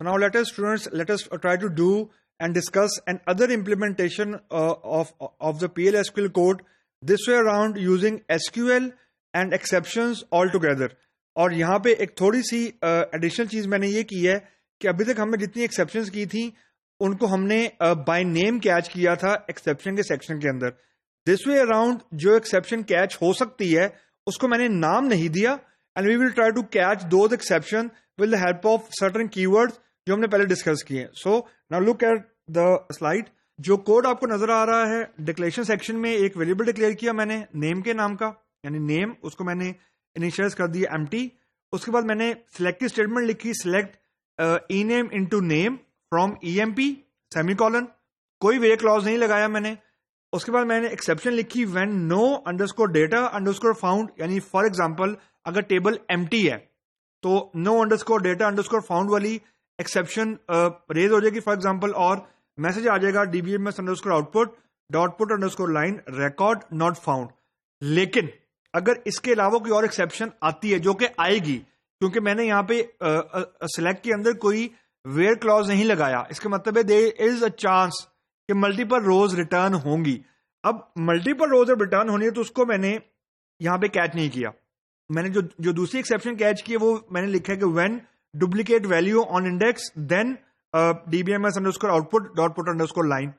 So now let us try to do and discuss another implementation of the PL/SQL code this way around using SQL and exceptions all together. और यहाँ पे एक थोड़ी सी additional चीज मैंने ये की है कि अभी तक हमने जितनी एक्सेप्शंस की थी उनको हमने बाय नेम कैच किया था एक्सेप्शन के सेक्शन के अंदर. दिस वे अराउंड जो एक्सेप्शन कैच हो सकती है उसको मैंने नाम नहीं दिया and we will try to catch those exception with the help of certain keywords जो हमने पहले डिस्कस किए. So now look at the slide. जो कोड आपको नजर आ रहा है, डिक्लेरेशन सेक्शन में एक वेरिएबल डिक्लेयर किया मैंने नेम के नाम का, यानी नेम, उसको मैंने इनिशियलाइज कर दिया एम्प्टी. उसके बाद मैंने सिलेक्ट की स्टेटमेंट लिखी, select E name into name from EMP semicolon, कोई वेयर क्लॉज नहीं लगाया मैंने. उसके बाद मैंने एक्सेप्शन लिखी when no underscore data underscore found, यानी फॉर एग्जांपल अगर टेबल एम्प्टी है तो no underscore data underscore found वाली एक्सेप्शन रेज हो जाएगी फॉर एग्जांपल, और मैसेज आ जाएगा DBMS underscore output dot put underscore line record not found. लेकिन अगर इसके अलावा कोई और एक्सेप्शन आती है, जो कि आएगी क्योंकि मैंने यहाँ पे सिलेक्ट के अंदर कोई वेयर क्लॉज नहीं लगाया, इसका मतलब है देयर इज अ चांस कि मल्टीपल रोज रिटर्न होंगी. अब मल्टीपल रोज जब रिटर्न होनी है तो उसको मैंने यहाँ पे कैच नहीं किया. मैंने जो दूसरी एक्सेप्शन कैच की है वो मैंने लिखा है कि when duplicate value on index then DBMS underscore output dot put underscore line.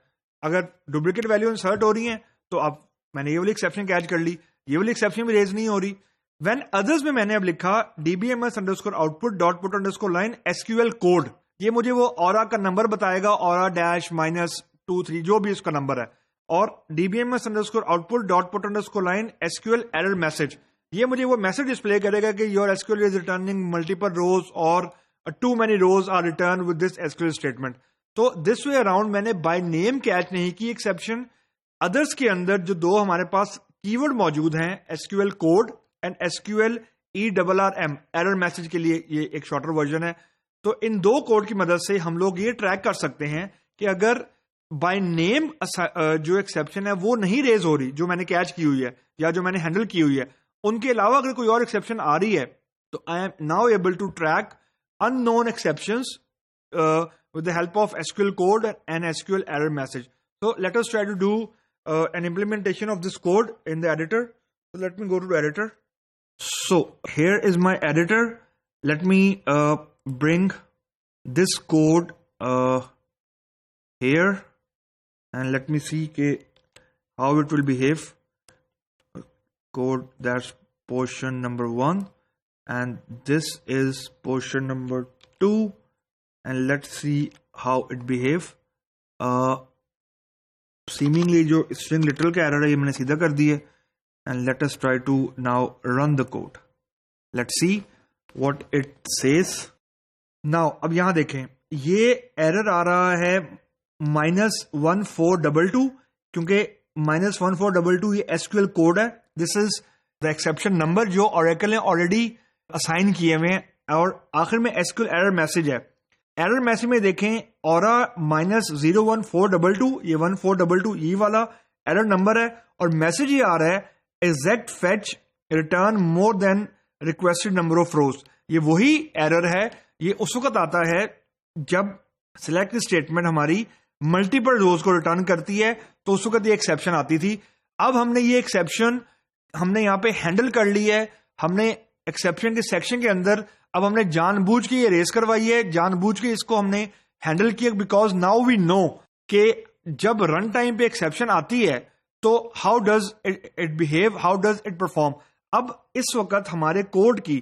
अगर डुप्लीकेट वैल्यू इंसर्ट हो रही है तो अब मैंने ये वाली एक्सेप्शन कैच कर ली, ये वाली एक्सेप्शन भी रेज नहीं हो रही. व्हेन अदर्स में मैंने अब लिखा DBMS underscore output dot put underscore line SQL code, ये मुझे वो ऑरा का नंबर बताएगा, ऑरा डैश -23 जो भी उसका नंबर है, और DBMS underscore output dot put underscore line SQL error message, ये मुझे वो मैसेज डिस्प्ले करेगा कि your SQL is returning multiple rows और too many rows are return with this SQL statement. तो दिस वे अराउंड मैंने बाय नेम कैच नहीं की एक्सेप्शन. अदर्स के अंदर जो दो हमारे पास कीवर्ड मौजूद हैं, SQL code and SQL ERRM error message के लिए, ये एक शॉर्टर वर्जन है. तो इन दो कोड की मदद से हम लोग ये ट्रैक कर सकते हैं कि अगर बाय नेम जो एक्सेप्शन है वो नहीं रेज हो रही जो मैंने कैच की हुई है या जो मैंने हैंडल की हुई है, उनके अलावा अगर कोई और एक्सेप्शन आ रही है तो I am now able to track unknown exceptions with the help of SQL code and SQL error message. So let us try to do an implementation of this code in the editor. So let me go to the editor. So here is my editor. Let me bring this code here and let me see how it will behave. Code, that's portion number 1 and this is portion number 2. And let's see how it behave. Seemingly जो string literal का error है ये मैंने सीधा कर दी है. And let us try to now run the code. Let's see what it says. Now अब यहाँ देखें, ये error आ रहा है -1422 क्योंकि -1422 ये SQL कोड है. This is the exception number जो Oracle ने already assign किए हुए हैं, और आखिर में SQL error message है. एरर मैसेज में देखें ऑरा -01422, ये 1422 ये वाला एरर नंबर है, और मैसेज ये आ रहा है exact fetch return more than requested number of रोज. ये वही एरर है, ये उस वक्त आता है जब सिलेक्ट स्टेटमेंट हमारी मल्टीपल रोज को रिटर्न करती है, तो उस वक्त ये एक्सेप्शन आती थी. अब हमने ये एक्सेप्शन हमने यहाँ पे हैंडल कर ली है. हमने एक्सेप्शन के सेक्शन के अंदर अब हमने जानबूझ के ये रेस करवाई है, जानबूझ के इसको हमने हैंडल किया, बिकॉज नाउ वी नो कि जब रन टाइम पे एक्सेप्शन आती है तो how does it behave, how does it perform. अब इस वक्त हमारे कोड की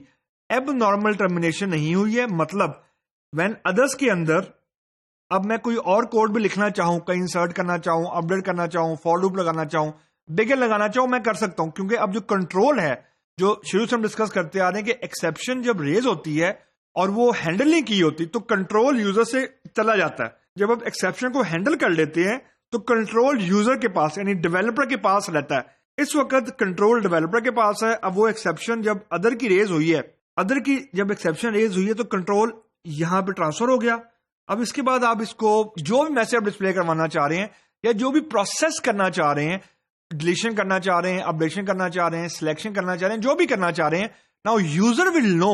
एब नॉर्मल टर्मिनेशन नहीं हुई है, मतलब व्हेन अदर्स के अंदर अब मैं कोई और कोड भी लिखना चाहूं, कहीं इंसर्ट करना चाहूं, अपडेट करना चाहूं, फॉर लूप लगाना चाहूं, बिगिन लगाना चाहूं, मैं कर सकता हूं, क्योंकि अब जो कंट्रोल है जो शुरू से हम डिस्कस करते आ रहे हैं कि एक्सेप्शन जब रेज होती है और वो हैंडल नहीं की होती तो कंट्रोल यूजर से चला जाता है. जब आप एक्सेप्शन को हैंडल कर लेते हैं तो कंट्रोल यूजर के पास यानी डेवलपर के पास रहता है. इस वक्त कंट्रोल डेवलपर के पास है. अब वो एक्सेप्शन जब अदर की रेज हुई है, अदर की जब एक्सेप्शन रेज हुई है तो कंट्रोल यहां पे ट्रांसफर हो गया. अब इसके बाद आप इसको जो भी मैसेज डिस्प्ले करवाना चाह रहे हैं या जो भी प्रोसेस करना चाह रहे हैं, डिलीशन करना चाह रहे हैं, अपडेशन करना चाह रहे हैं, सिलेक्शन करना चाह रहे हैं, जो भी करना चाह रहे हैं, नाउ यूजर विल नो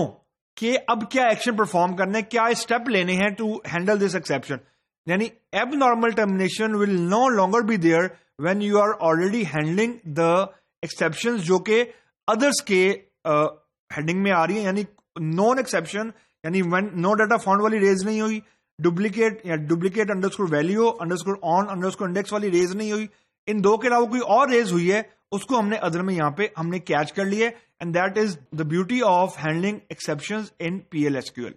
कि अब क्या एक्शन परफॉर्म करना है, क्या स्टेप लेने हैं टू हैंडल दिस एक्सेप्शन. यानी abnormal termination will no longer be there when you are already handling the exceptions जो कि अदर्स के हेडिंग में आ रही है. यानी नॉन एक्सेप्शन, यानी व्हेन नो डाटा फाउंड वाली रेज नहीं हुई, डुप्लीकेट या duplicate underscore value underscore on underscore index वाली रेज नहीं हुई. इन दो के अलावा कोई और रेज हुई है, उसको हमने अदर में यहां पे हमने कैच कर लिया. And that is the beauty of handling exceptions in PL SQL.